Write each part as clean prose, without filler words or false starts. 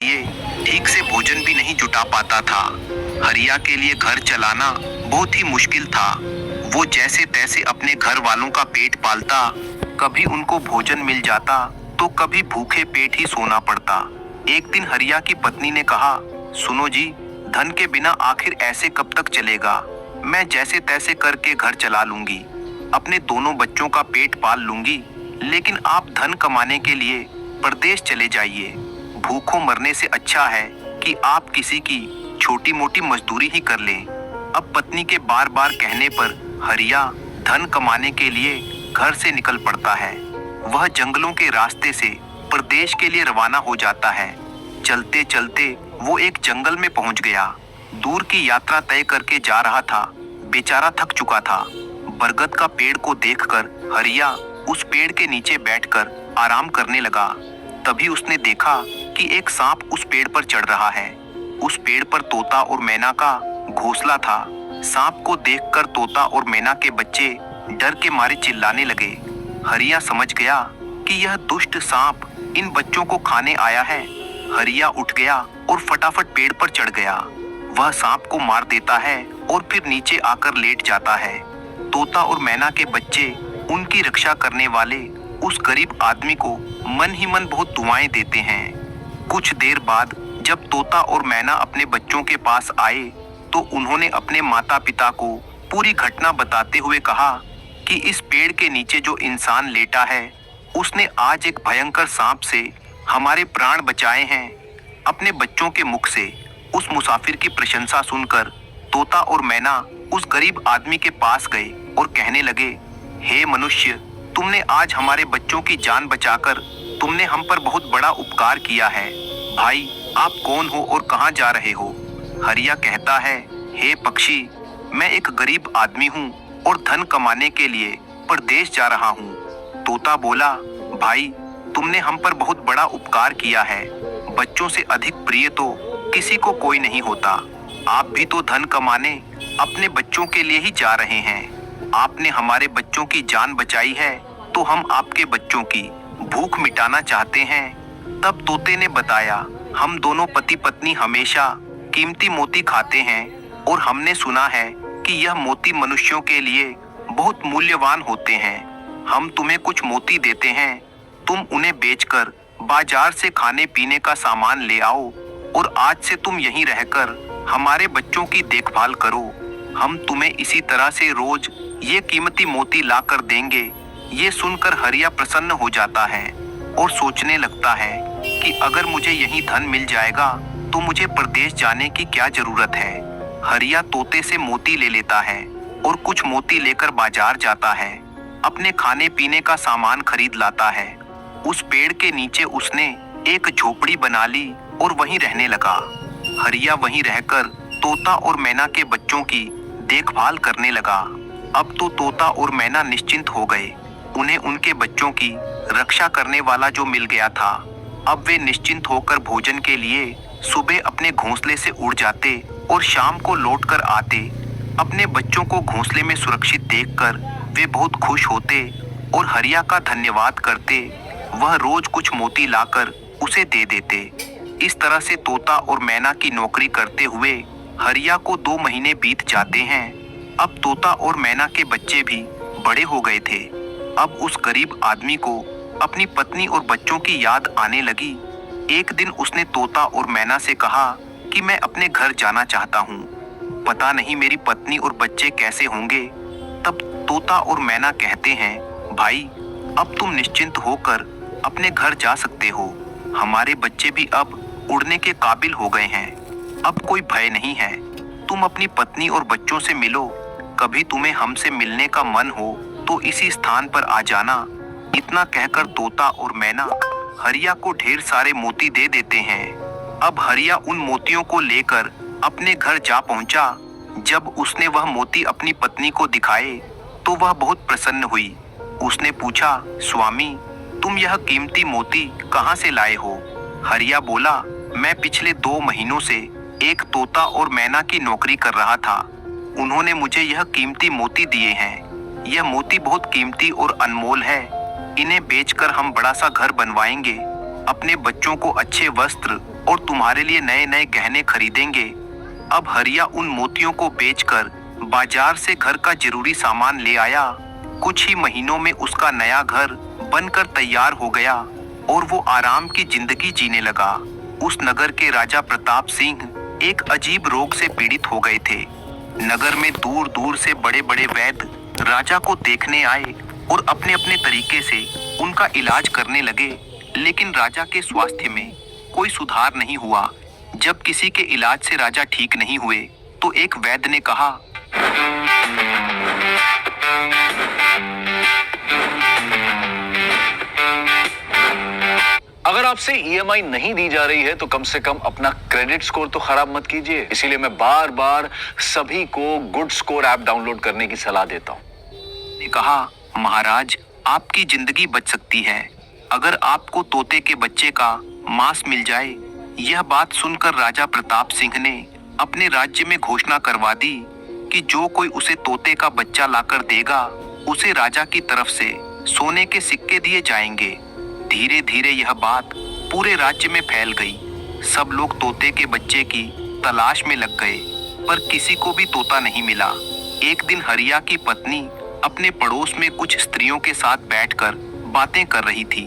लिए ठीक से भोजन भी नहीं जुटा पाता था। हरिया के लिए घर चलाना बहुत ही मुश्किल था। वो जैसे तैसे अपने घर वालों का पेट पालता, कभी उनको भोजन मिल जाता तो कभी भूखे पेट ही सोना पड़ता। एक दिन हरिया की पत्नी ने कहा, सुनो जी, धन के बिना आखिर ऐसे कब तक चलेगा। मैं जैसे तैसे करके घर चला लूंगी, अपने दोनों बच्चों का पेट पाल लूंगी, लेकिन आप धन कमाने के लिए परदेश चले जाइए। भूखों मरने से अच्छा है कि आप किसी की छोटी मोटी मजदूरी ही कर लें। अब पत्नी के बार बार कहने पर हरिया धन कमाने के लिए घर से निकल पड़ता है। वह जंगलों के रास्ते से प्रदेश के लिए रवाना हो जाता है। चलते चलते वो एक जंगल में पहुंच गया। दूर की यात्रा तय करके जा रहा था। बेचारा थक चुका था। बरगद का पेड़ को देखकर हरिया उस पेड़ के नीचे बैठकर आराम करने लगा। तभी उसने देखा कि एक सांप उस पेड़ पर चढ़ रहा है। उस पेड़ पर तोता और मैना का घोंसला था। सांप को देखकर तोता और मैना के बच्चे डर के मारे चिल्लाने लगे। हरिया समझ गया कि यह दुष्ट सांप इन बच्चों को खाने आया है। हरिया उठ गया और फटाफट पेड़ पर चढ़ गया। वह सांप को मार देता है और फिर नीचे आकर लेट जाता है। तोता और मैना के बच्चे उनकी रक्षा करने वाले उस गरीब आदमी को मन ही मन बहुत दुआएं देते हैं। कुछ देर बाद जब तोता और मैना अपने बच्चों के पास आए तो उन्होंने अपने माता पिता को पूरी घटना बताते हुए कहा कि इस पेड़ के नीचे जो इंसान लेटा है उसने आज एक भयंकर सांप से हमारे प्राण बचाए हैं। अपने बच्चों के मुख से उस मुसाफिर की प्रशंसा सुनकर तोता और मैना उस गरीब आदमी के पास गए और कहने लगे, हे मनुष्य, तुमने आज हमारे बच्चों की जान बचाकर तुमने हम पर बहुत बड़ा उपकार किया है। भाई, आप कौन हो और कहाँ जा रहे हो? हरिया कहता है, हे पक्षी, मैं एक गरीब आदमी हूँ और धन कमाने के लिए परदेश जा रहा हूँ। तोता बोला, भाई, तुमने हम पर बहुत बड़ा उपकार किया है। बच्चों से अधिक प्रिय तो किसी को कोई नहीं होता। आप भी तो धन कमाने अपने बच्चों के लिए ही जा रहे हैं। आपने हमारे बच्चों की जान बचाई है तो हम आपके बच्चों की भूख मिटाना चाहते हैं। तब तोते ने बताया, हम दोनों पति पत्नी हमेशा कीमती मोती खाते हैं और हमने सुना है कि यह मोती मनुष्यों के लिए बहुत मूल्यवान होते हैं। हम तुम्हें कुछ मोती देते हैं, तुम उन्हें बेचकर बाजार से खाने पीने का सामान ले आओ और आज से तुम यहीं रहकर हमारे बच्चों की देखभाल करो। हम तुम्हें इसी तरह से रोज ये कीमती मोती ला कर देंगे। ये सुनकर हरिया प्रसन्न हो जाता है और सोचने लगता है कि अगर मुझे यहीं धन मिल जाएगा तो मुझे प्रदेश जाने की क्या जरूरत है। हरिया तोते से मोती ले लेता है और कुछ मोती लेकर बाजार जाता है। अपने खाने पीने का सामान खरीद लाता है। उस पेड़ के नीचे उसने एक झोपड़ी बना ली और वहीं रहने लगा। हरिया वहीं रहकर तोता और मैना के बच्चों की देखभाल करने लगा। अब तो तोता और मैना निश्चिंत हो गए। उन्हें उनके बच्चों की रक्षा करने वाला जो मिल गया था। अब वे निश्चिंत होकर भोजन के लिए सुबह अपने घोंसले से उड़ जाते और शाम को लौट कर आते। अपने बच्चों को घोंसले में सुरक्षित देखकर वे बहुत खुश होते और हरिया का धन्यवाद करते। वह रोज कुछ मोती लाकर उसे दे देते। इस तरह से तोता और मैना की नौकरी करते हुए हरिया को 2 महीने बीत जाते हैं। अब तोता और मैना के बच्चे भी बड़े हो गए थे। अब उस गरीब आदमी को अपनी पत्नी और बच्चों की याद आने लगी। एक दिन उसने तोता और मैना से कहा कि मैं अपने घर जाना चाहता हूँ। पता नहीं मेरी पत्नी और बच्चे कैसे होंगे। तब तोता और मैना कहते हैं, भाई, अब तुम निश्चिंत होकर अपने घर जा सकते हो। हमारे बच्चे भी अब उड़ने के काबिल हो गए हैं। अब कोई भय नहीं है। तुम अपनी पत्नी और बच्चों से मिलो। कभी तुम्हें हमसे मिलने का मन हो तो इसी स्थान पर आ जाना। इतना कहकर तोता और मैना हरिया को ढेर सारे मोती दे देते हैं। अब हरिया उन मोतियों को लेकर अपने घर जा पहुंचा। जब उसने वह मोती अपनी पत्नी को दिखाए तो वह बहुत प्रसन्न हुई। उसने पूछा, स्वामी, तुम यह कीमती मोती कहाँ से लाए हो? हरिया बोला, मैं पिछले 2 महीनों से एक तोता और मैना की नौकरी कर रहा था। उन्होंने मुझे यह कीमती मोती दिए हैं। यह मोती बहुत कीमती और अनमोल है। इन्हें बेचकर हम बड़ा सा घर बनवाएंगे। अपने बच्चों को अच्छे वस्त्र और तुम्हारे लिए नए नए गहने खरीदेंगे। अब हरिया उन मोतियों को बेचकर बाजार से घर का जरूरी सामान ले आया। कुछ ही महीनों में उसका नया घर बनकर तैयार हो गया और वो आराम की जिंदगी जीने लगा। उस नगर के राजा प्रताप सिंह एक अजीब रोग से पीड़ित हो गए थे। नगर में दूर दूर से बड़े बड़े वैद्य राजा को देखने आए और अपने अपने तरीके से उनका इलाज करने लगे, लेकिन राजा के स्वास्थ्य में कोई सुधार नहीं हुआ। जब किसी के इलाज से राजा ठीक नहीं हुए तो एक वैद्य ने कहा, अगर आपसे ईएमआई नहीं दी जा रही है तो कम से कम अपना क्रेडिट स्कोर तो खराब मत कीजिए। इसीलिए मैं बार बार सभी को गुड स्कोर ऐप डाउनलोड करने की सलाह देता हूँ। ने कहा, महाराज आपकी जिंदगी बच सकती है अगर आपको तोते के बच्चे का मांस मिल जाए। यह बात सुनकर राजा प्रताप सिंह ने अपने राज्य में घोषणा करवा दी कि जो कोई उसे तोते का बच्चा लाकर देगा उसे राजा की तरफ से सोने के सिक्के दिए जाएंगे। धीरे धीरे यह बात पूरे राज्य में फैल गई। सब लोग तोते के बच्चे की तलाश में लग गए, पर किसी को भी तोता नहीं मिला। एक दिन हरिया की पत्नी अपने पड़ोस में कुछ स्त्रियों के साथ बैठकर बातें कर रही थी।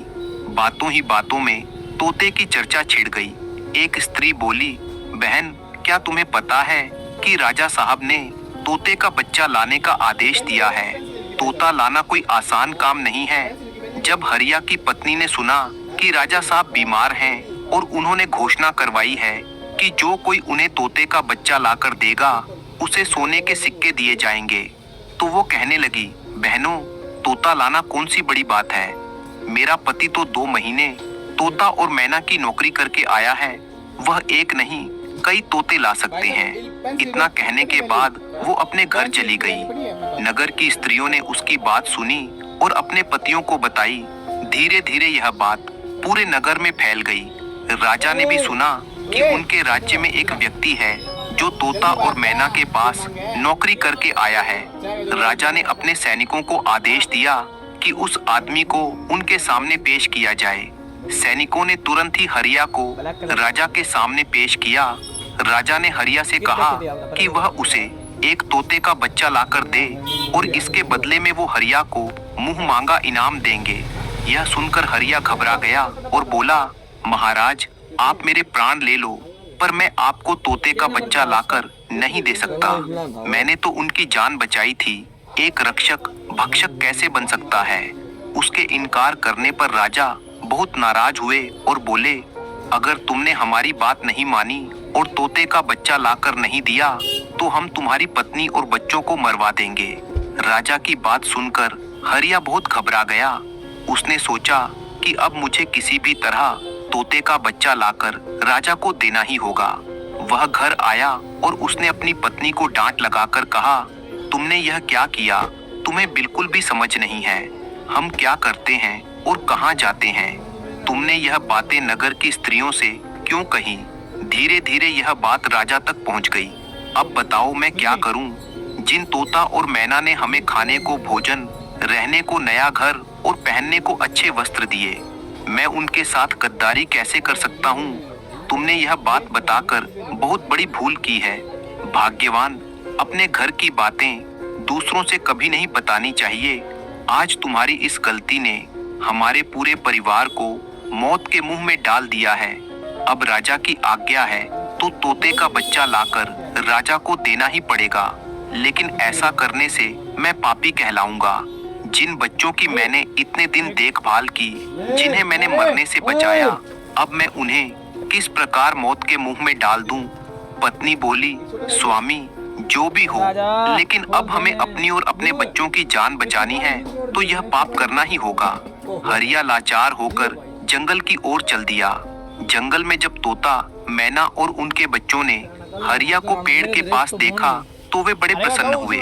बातों ही बातों में तोते की चर्चा छिड़ गई। एक स्त्री बोली, बहन क्या तुम्हें पता है कि राजा साहब ने तोते का बच्चा लाने का आदेश दिया है। तोता लाना कोई आसान काम नहीं है। जब हरिया की पत्नी ने सुना कि राजा साहब बीमार हैं और उन्होंने घोषणा करवाई है कि जो कोई उन्हें तोते का बच्चा लाकर देगा उसे सोने के सिक्के दिए जाएंगे, तो वो कहने लगी, बहनों तोता लाना कौन सी बड़ी बात है। मेरा पति तो 2 महीने तोता और मैना की नौकरी करके आया है, वह एक नहीं कई तोते ला सकते हैं। इतना कहने के बाद वो अपने घर चली गई। नगर की स्त्रियों ने उसकी बात सुनी और अपने पतियों को बताई। धीरे धीरे यह बात पूरे नगर में फैल गई। राजा ने भी सुना कि उनके राज्य में एक व्यक्ति है जो तोता और मैना के पास नौकरी करके आया है। राजा ने अपने सैनिकों को आदेश दिया कि उस आदमी को उनके सामने पेश किया जाए। सैनिकों ने तुरंत ही हरिया को राजा के सामने पेश किया। राजा ने हरिया से कहा कि वह उसे एक तोते का बच्चा लाकर दे और इसके बदले में वो हरिया को मुंह मांगा इनाम देंगे। यह सुनकर हरिया घबरा गया और बोला, महाराज आप मेरे प्राण ले लो, पर मैं आपको तोते का बच्चा लाकर नहीं दे सकता। मैंने तो उनकी जान बचाई थी। एक रक्षक भक्षक कैसे बन सकता है। उसके इनकार करने पर राजा बहुत नाराज हुए और बोले, अगर तुमने हमारी बात नहीं मानी और तोते का बच्चा लाकर नहीं दिया तो हम तुम्हारी पत्नी और बच्चों को मरवा देंगे। राजा की बात सुनकर हरिया बहुत घबरा गया। उसने सोचा कि अब मुझे किसी भी तरह तोते का बच्चा लाकर राजा को देना ही होगा। वह घर आया और उसने अपनी पत्नी को डांट लगाकर कहा, तुमने यह क्या किया? तुम्हें बिल्कुल भी समझ नहीं है हम क्या करते हैं और कहाँ जाते हैं। तुमने यह बातें नगर की स्त्रियों से क्यों कही? धीरे धीरे यह बात राजा तक पहुंच गई। अब बताओ मैं क्या करूं? जिन तोता और मैना ने हमें खाने को भोजन, रहने को नया घर और पहनने को अच्छे वस्त्र दिए, मैं उनके साथ गद्दारी कैसे कर सकता हूं? तुमने यह बात बताकर बहुत बड़ी भूल की है। भाग्यवान अपने घर की बातें दूसरों से कभी नहीं बतानी चाहिए। आज तुम्हारी इस गलती ने हमारे पूरे परिवार को मौत के मुंह में डाल दिया है। अब राजा की आज्ञा है तो तोते का बच्चा लाकर राजा को देना ही पड़ेगा, लेकिन ऐसा करने से मैं पापी कहलाऊंगा। जिन बच्चों की मैंने इतने दिन देखभाल की, जिन्हें मैंने मरने से बचाया, अब मैं उन्हें किस प्रकार मौत के मुंह में डाल दूं? पत्नी बोली, स्वामी जो भी हो, लेकिन अब हमें अपनी और अपने बच्चों की जान बचानी है तो यह पाप करना ही होगा। हरिया लाचार होकर जंगल की ओर चल दिया। जंगल में जब तोता, मैना और उनके बच्चों ने हरिया को पेड़ के पास देखा तो वे बड़े प्रसन्न हुए।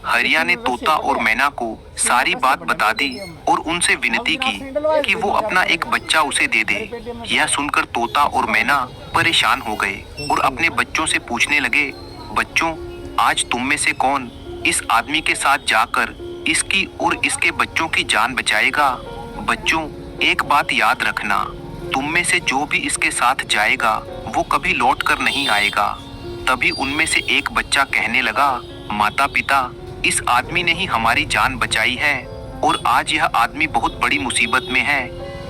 हरिया ने तोता और मैना को सारी बात बता दी और उनसे विनती की कि वो अपना एक बच्चा उसे दे दे। यह सुनकर तोता और मैना परेशान हो गए और अपने बच्चों से पूछने लगे, बच्चों आज तुम में से कौन इस आदमी के साथ जाकर इसकी और इसके बच्चों की जान बचाएगा? बच्चों एक बात याद रखना, तुम में से जो भी इसके साथ जाएगा वो कभी लौट कर नहीं आएगा। तभी उनमें से एक बच्चा कहने लगा, माता पिता, इस आदमी ने ही हमारी जान बचाई है और आज यह आदमी बहुत बड़ी मुसीबत में है।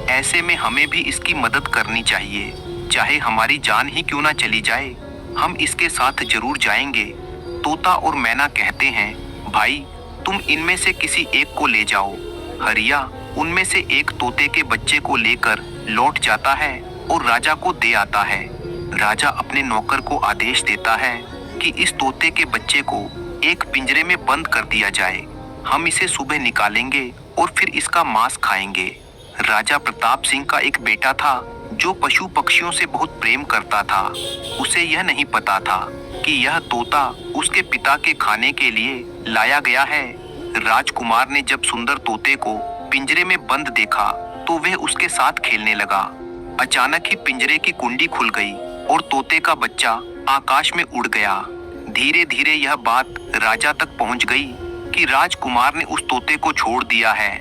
ऐसे में हमें भी इसकी मदद करनी चाहिए, चाहे हमारी जान ही क्यों ना चली जाए, हम इसके साथ जरूर जाएंगे। तोता और मैना कहते हैं, भाई तुम इनमें से किसी एक को ले जाओ। हरिया उनमें से एक तोते के बच्चे को लेकर लौट जाता है और राजा को दे आता है। राजा अपने नौकर को आदेश देता है कि इस तोते के बच्चे को एक पिंजरे में बंद कर दिया जाए। हम इसे सुबह निकालेंगे और फिर इसका मांस खाएंगे। राजा प्रताप सिंह का एक बेटा था जो पशु पक्षियों से बहुत प्रेम करता था। उसे यह नहीं पता था कि यह तोता उसके पिता के खाने के लिए लाया गया है। राजकुमार ने जब सुंदर तोते को पिंजरे में बंद देखा तो वह उसके साथ खेलने लगा। अचानक ही पिंजरे की कुंडी खुल गई और तोते का बच्चा आकाश में उड़ गया। धीरे धीरे यह बात राजा तक पहुंच गई कि राजकुमार ने उस तोते को छोड़ दिया है।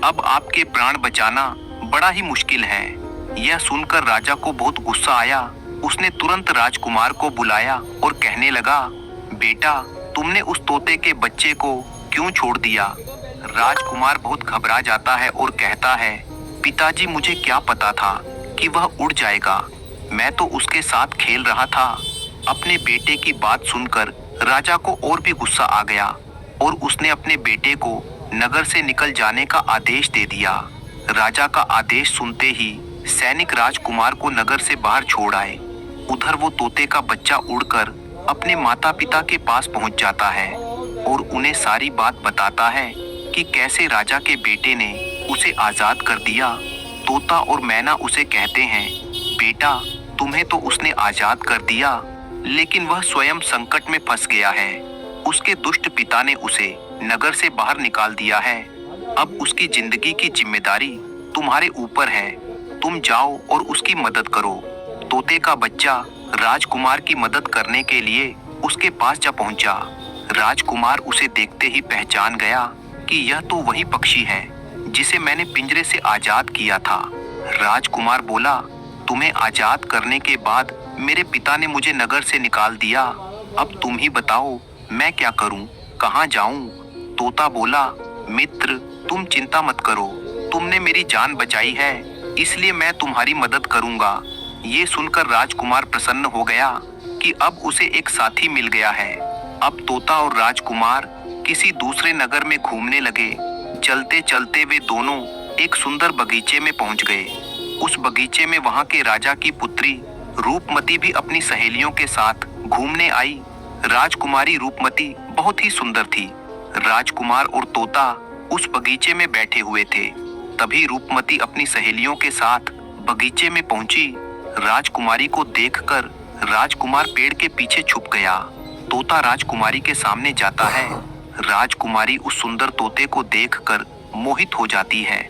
अब आपके प्राण बचाना बड़ा ही मुश्किल है। यह सुनकर राजा को बहुत गुस्सा आया। उसने तुरंत राजकुमार को बुलाया और कहने लगा, बेटा तुमने उस तोते के बच्चे को क्यों छोड़ दिया? राजकुमार बहुत घबरा जाता है और कहता है, पिताजी मुझे क्या पता था कि वह उड़ जाएगा, मैं तो उसके साथ खेल रहा था। अपने बेटे की बात सुनकर राजा को और भी गुस्सा आ गया और उसने अपने बेटे को नगर से निकल जाने का आदेश दे दिया। राजा का आदेश सुनते ही सैनिक राजकुमार को नगर से बाहर छोड़ आए। उधर वो तोते का बच्चा उड़कर अपने माता पिता के पास पहुंच जाता है और उन्हें सारी बात बताता है कि कैसे राजा के बेटे ने उसे आजाद कर दिया। तोता और मैना उसे कहते हैं, बेटा तुम्हें तो उसने आजाद कर दिया, लेकिन वह स्वयं संकट में फंस गया है। उसके दुष्ट पिता ने उसे नगर से बाहर निकाल दिया है। अब उसकी जिंदगी की जिम्मेदारी तुम्हारे ऊपर है। तुम जाओ और उसकी मदद करो। तोते का बच्चा राजकुमार की मदद करने के लिए उसके पास जा पहुंचा। राजकुमार उसे देखते ही पहचान गया कि यह तो वही पक्षी है जिसे मैंने पिंजरे से आजाद किया था। राजकुमार बोला, तुम्हें आजाद करने के बाद मेरे पिता ने मुझे नगर से निकाल दिया। अब तुम ही बताओ मैं क्या करूं, कहां जाऊं? तोता बोला, मित्र तुम चिंता मत करो, तुमने मेरी जान बचाई है, इसलिए मैं तुम्हारी मदद करूंगा। ये सुनकर राजकुमार प्रसन्न हो गया कि अब उसे एक साथी मिल गया है। अब तोता और राजकुमार किसी दूसरे नगर में घूमने लगे। चलते चलते वे दोनों एक सुंदर बगीचे में पहुंच गए। उस बगीचे में वहां के राजा की पुत्री रूपमती भी अपनी सहेलियों के साथ घूमने आई। राजकुमारी रूपमती बहुत ही सुंदर थी। राजकुमार और तोता उस बगीचे में बैठे हुए थे। तभी रूपमती अपनी सहेलियों के साथ बगीचे में पहुंची। राजकुमारी को देखकर राजकुमार पेड़ के पीछे छुप गया। तोता राजकुमारी के सामने जाता है। राजकुमारी उस सुंदर तोते को देखकर मोहित हो जाती है।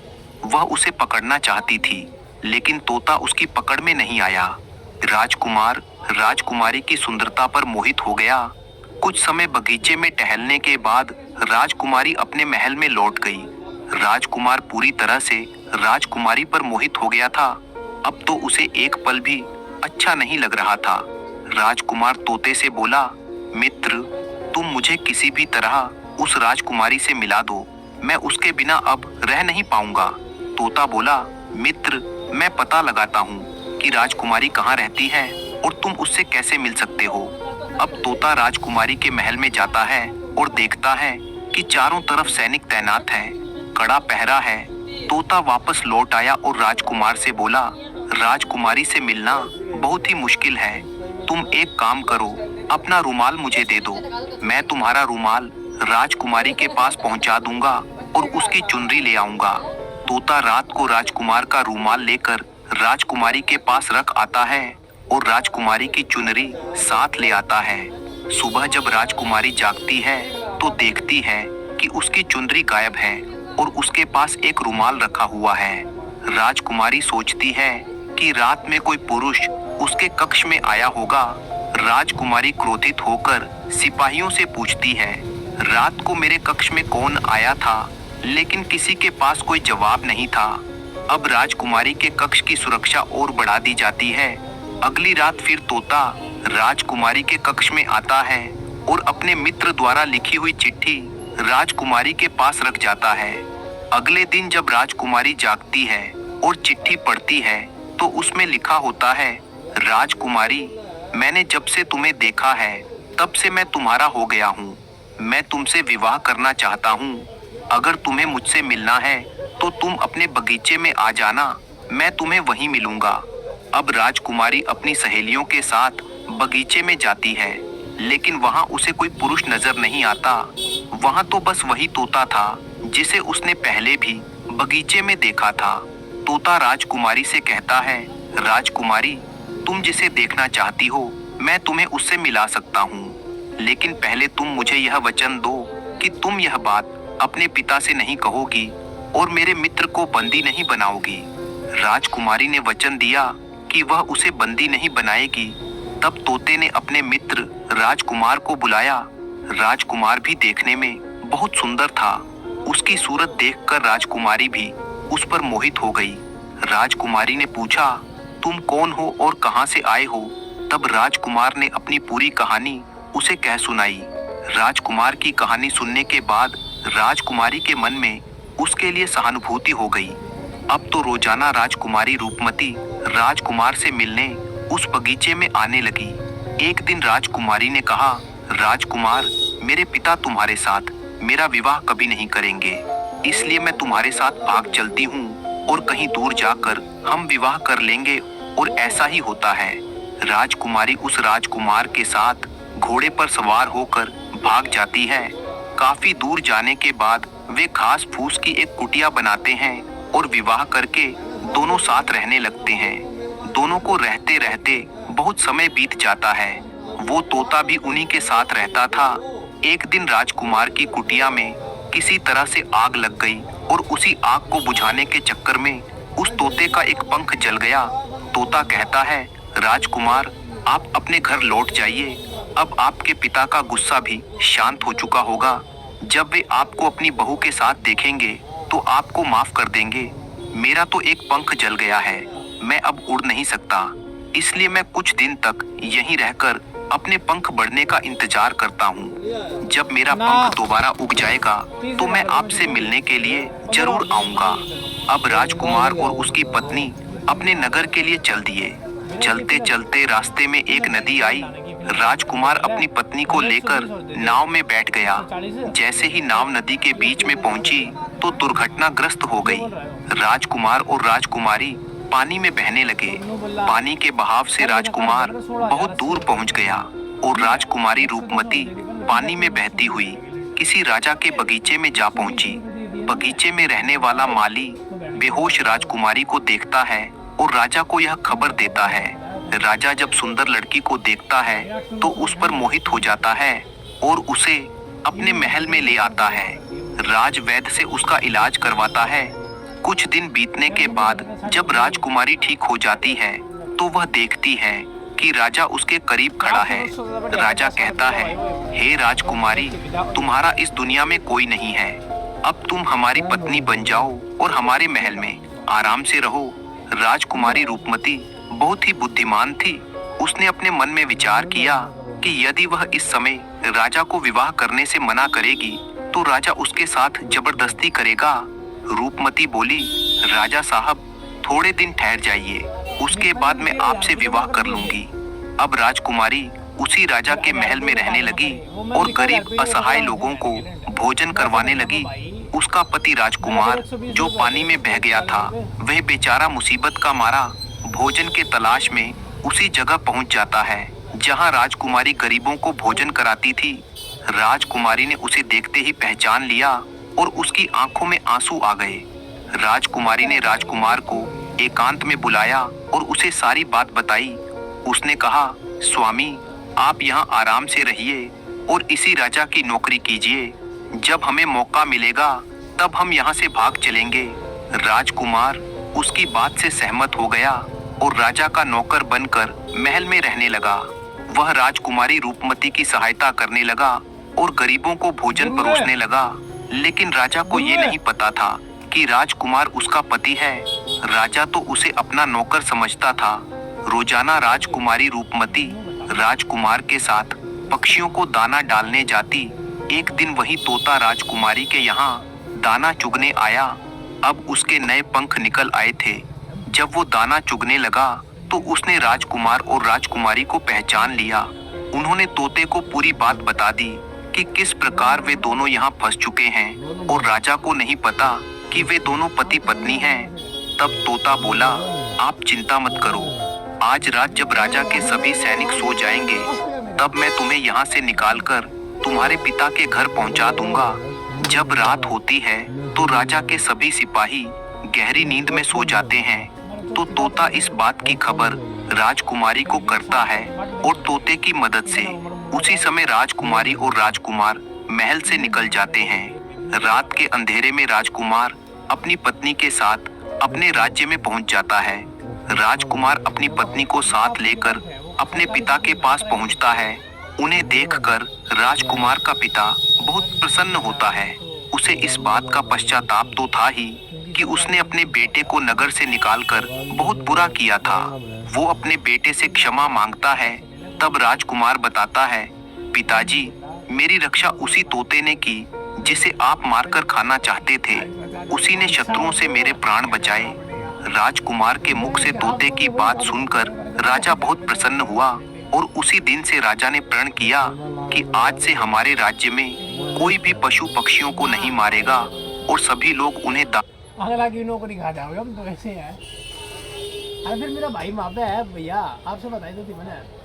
वह उसे पकड़ना चाहती थी, लेकिन तोता उसकी पकड़ में नहीं आया। राजकुमार राजकुमारी की सुंदरता पर मोहित हो गया। कुछ समय बगीचे में टहलने के बाद राजकुमारी अपने महल में लौट गई। राजकुमार पूरी तरह से राजकुमारी पर मोहित हो गया था। अब तो उसे एक पल भी अच्छा नहीं लग रहा था। राजकुमार तोते से बोला, मित्र तुम मुझे किसी भी तरह उस राजकुमारी से मिला दो, मैं उसके बिना अब रह नहीं पाऊंगा। तोता बोला, मित्र मैं पता लगाता हूँ कि राजकुमारी कहाँ रहती है और तुम उससे कैसे मिल सकते हो। अब तोता राजकुमारी के महल में जाता है और देखता है कि चारों तरफ सैनिक तैनात हैं, कड़ा पहरा है। तोता वापस लौट आया और राजकुमार से बोला, राजकुमारी से मिलना बहुत ही मुश्किल है। तुम एक काम करो, अपना रुमाल मुझे दे दो, मैं तुम्हारा रुमाल राजकुमारी के पास पहुंचा दूंगा और उसकी चुनरी ले आऊंगा। तोता रात को राजकुमार का रुमाल लेकर राजकुमारी के पास रख आता है और राजकुमारी की चुनरी साथ ले आता है। सुबह जब राजकुमारी जागती है तो देखती है कि उसकी चुनरी गायब है और उसके पास एक रुमाल रखा हुआ है। राजकुमारी सोचती है कि रात में कोई पुरुष उसके कक्ष में आया होगा। राजकुमारी क्रोधित होकर सिपाहियों से पूछती है, रात को मेरे कक्ष में कौन आया था? लेकिन किसी के पास कोई जवाब नहीं था। अब राजकुमारी के कक्ष की सुरक्षा और बढ़ा दी जाती है। अगली रात फिर तोता राजकुमारी के कक्ष में आता है और अपने मित्र द्वारा लिखी हुई चिट्ठी राजकुमारी के पास रख जाता है। अगले दिन जब राजकुमारी जागती है और चिट्ठी पढ़ती है तो उसमें लिखा होता है, राजकुमारी, मैंने जब से तुम्हें देखा है तब से मैं तुम्हारा हो गया हूँ। मैं तुमसे विवाह करना चाहता हूँ। अगर तुम्हें मुझसे मिलना है तो तुम अपने बगीचे में आ जाना, मैं तुम्हें वहीं मिलूंगा। अब राजकुमारी अपनी सहेलियों के साथ बगीचे में जाती है, लेकिन वहां उसे कोई पुरुष नजर नहीं आता। वहां तो बस वही तोता था जिसे उसने पहले भी बगीचे में देखा था। तोता राजकुमारी से कहता है, राजकुमारी, तुम जिसे देखना चाहती हो मैं तुम्हें उससे मिला सकता हूँ, लेकिन पहले तुम मुझे यह वचन दो कि तुम यह बात अपने पिता से नहीं कहोगी और मेरे मित्र को बंदी नहीं बनाओगी। राजकुमारी ने वचन दिया कि वह उसे बंदी नहीं बनाएगी। तब तोते ने अपने मित्र राजकुमार को बुलाया। राजकुमार भी देखने में बहुत सुंदर था। उसकी सूरत देखकर राजकुमारी भी उस पर मोहित हो गई। राजकुमारी ने पूछा, तुम कौन हो और कहां से आए हो? तब राजकुमार ने अपनी पूरी कहानी उसे कह सुनाई। राजकुमार की कहानी सुनने के बाद राजकुमारी के मन में उसके लिए सहानुभूति हो गई। अब तो रोजाना राजकुमारी रूपमती राजकुमार से मिलने उस बगीचे में आने लगी। एक दिन राजकुमारी ने कहा, राजकुमार, मेरे पिता तुम्हारे साथ मेरा विवाह कभी नहीं करेंगे, इसलिए मैं तुम्हारे साथ भाग चलती हूँ और कहीं दूर जाकर हम विवाह कर लेंगे। और ऐसा ही होता है। राजकुमारी उस राजकुमार के साथ घोड़े पर सवार होकर भाग जाती है। काफी दूर जाने के बाद वे घास फूस की एक कुटिया बनाते हैं और विवाह करके दोनों साथ रहने लगते हैं। दोनों को रहते रहते बहुत समय बीत जाता है। वो तोता भी उन्हीं के साथ रहता था। एक दिन राजकुमार की कुटिया में किसी तरह से आग लग गई और उसी आग को बुझाने के चक्कर में उस तोते का एक पंख जल गया। तोता कहता है, राजकुमार, आप अपने घर लौट जाइए। अब आपके पिता का गुस्सा भी शांत हो चुका होगा। जब वे आपको अपनी बहू के साथ देखेंगे तो आपको माफ कर देंगे। मेरा तो एक पंख जल गया है, मैं अब उड़ नहीं सकता, इसलिए मैं कुछ दिन तक यहीं रहकर अपने पंख बढ़ने का इंतजार करता हूँ। जब मेरा पंख दोबारा उग जाएगा तो मैं आपसे मिलने के लिए जरूर आऊंगा। अब राजकुमार और उसकी पत्नी अपने नगर के लिए चल दिए। चलते चलते रास्ते में एक नदी आई। राजकुमार अपनी पत्नी को लेकर नाव में बैठ गया। जैसे ही नाव नदी के बीच में पहुंची तो दुर्घटनाग्रस्त हो गई। राजकुमार और राजकुमारी पानी में बहने लगे। पानी के बहाव से राजकुमार बहुत दूर पहुंच गया और राजकुमारी रूपमती पानी में बहती हुई किसी राजा के बगीचे में जा पहुंची। बगीचे में रहने वाला माली बेहोश राजकुमारी को देखता है और राजा को यह खबर देता है। राजा जब सुंदर लड़की को देखता है तो उस पर मोहित हो जाता है और उसे अपने महल में ले आता है। राजवैद्य से उसका इलाज करवाता है। कुछ दिन बीतने के बाद जब राजकुमारी ठीक हो जाती है तो वह देखती है कि राजा उसके करीब खड़ा है। राजा कहता है, हे राजकुमारी, तुम्हारा इस दुनिया में कोई नहीं है। अब तुम हमारी पत्नी बन जाओ और हमारे महल में आराम से रहो। राजकुमारी रूपमती बहुत ही बुद्धिमान थी। उसने अपने मन में विचार किया कि यदि वह इस समय राजा को विवाह करने से मना करेगी तो राजा उसके साथ जबरदस्ती करेगा। रूपमती बोली, राजा साहब, थोड़े दिन ठहर जाइए, उसके बाद मैं आपसे विवाह कर लूंगी। अब राजकुमारी उसी राजा के महल में रहने लगी और गरीब असहाय लोगों को भोजन करवाने लगी। उसका पति राजकुमार जो पानी में बह गया था, वह बेचारा मुसीबत का मारा भोजन के तलाश में उसी जगह पहुंच जाता है जहां राजकुमारी गरीबों को भोजन कराती थी। राजकुमारी ने उसे देखते ही पहचान लिया और उसकी आंखों में आंसू आ गए। राजकुमारी ने राजकुमार को एकांत में बुलाया और उसे सारी बात बताई। उसने कहा, स्वामी, आप यहाँ आराम से रहिए और इसी राजा की नौकरी कीजिए। जब हमें मौका मिलेगा तब हम यहाँ से भाग चलेंगे। राजकुमार उसकी बात से सहमत हो गया और राजा का नौकर बनकर महल में रहने लगा। वह राजकुमारी रूपमती की सहायता करने लगा और गरीबों को भोजन परोसने लगा। लेकिन राजा को ये नहीं पता था कि राजकुमार उसका पति है। राजा तो उसे अपना नौकर समझता था। रोजाना राजकुमारी रूपमती राजकुमार के साथ पक्षियों को दाना डालने जाती। एक दिन वही तोता राजकुमारी के यहाँ दाना चुगने आया। अब उसके नए पंख निकल आए थे। जब वो दाना चुगने लगा तो उसने राजकुमार और राजकुमारी को पहचान लिया। उन्होंने तोते को पूरी बात बता दी कि किस प्रकार वे दोनों यहाँ फंस चुके हैं और राजा को नहीं पता कि वे दोनों पति पत्नी हैं। तब तोता बोला, आप चिंता मत करो, आज रात जब राजा के सभी सैनिक सो जाएंगे तब मैं तुम्हें यहाँ से निकालकर तुम्हारे पिता के घर पहुँचा दूंगा। जब रात होती है तो राजा के सभी सिपाही गहरी नींद में सो जाते हैं। तो तोता इस बात की खबर राजकुमारी को करता है और तोते की मदद से उसी समय राजकुमारी और राजकुमार महल से निकल जाते हैं। रात के अंधेरे में राजकुमार अपनी पत्नी के साथ अपने राज्य में पहुंच जाता है। राजकुमार अपनी पत्नी को साथ लेकर अपने पिता के पास पहुंचता है। उन्हें देखकर राजकुमार का पिता बहुत प्रसन्न होता है। उसे इस बात का पश्चाताप तो था ही कि उसने अपने बेटे को नगर से निकालकर बहुत बुरा किया था। वो अपने बेटे से क्षमा मांगता है। तब राजकुमार बताता है, पिताजी, मेरी रक्षा उसी तोते ने की जिसे आप मारकर खाना चाहते थे। उसी ने शत्रुओं से मेरे प्राण बचाए। राजकुमार के मुख से तोते की बात सुनकर राजा बहुत प्रसन्न हुआ और उसी दिन से राजा ने प्रण किया कि आज से हमारे राज्य में कोई भी पशु पक्षियों को नहीं मारेगा और सभी लोग उन्हें अगला की नौकरी खा जाओगे हम तो ऐसे हैं। अरे फिर मेरा भाई वहाँ पे है भैया, आपसे बताई तो थी मैंने।